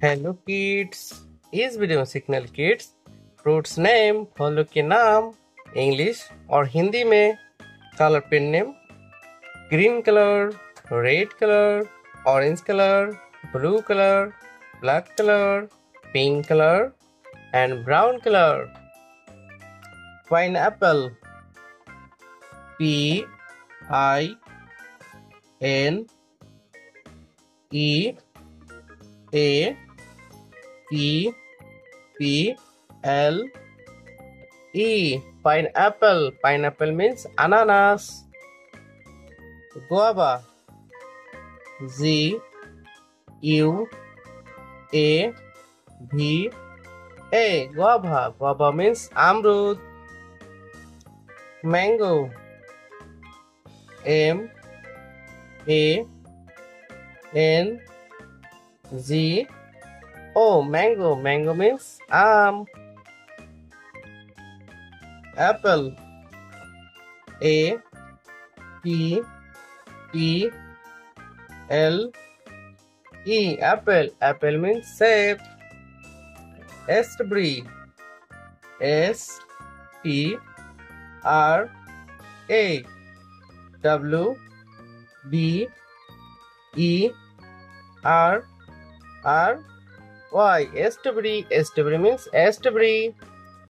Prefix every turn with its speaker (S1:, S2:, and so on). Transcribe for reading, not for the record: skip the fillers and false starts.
S1: Hello kids. इस video में सीखने वाले किड्स फ्रूट्स नेम, फलों के नाम, इंग्लिश और हिंदी में colour pen name, green colour, red colour, orange colour, blue colour, black colour, pink colour and brown color. Pineapple. P I N E A P P L E. Pineapple. Pineapple means ananas. Guava. Z U A V A. Guava. Guava means amrud. Mango. M A N Z O. Mango. Mango means apple. A P P L E. Apple. Apple means sap. Strawberry. S T R A W B E R R Y. Strawberry. Strawberry means strawberry.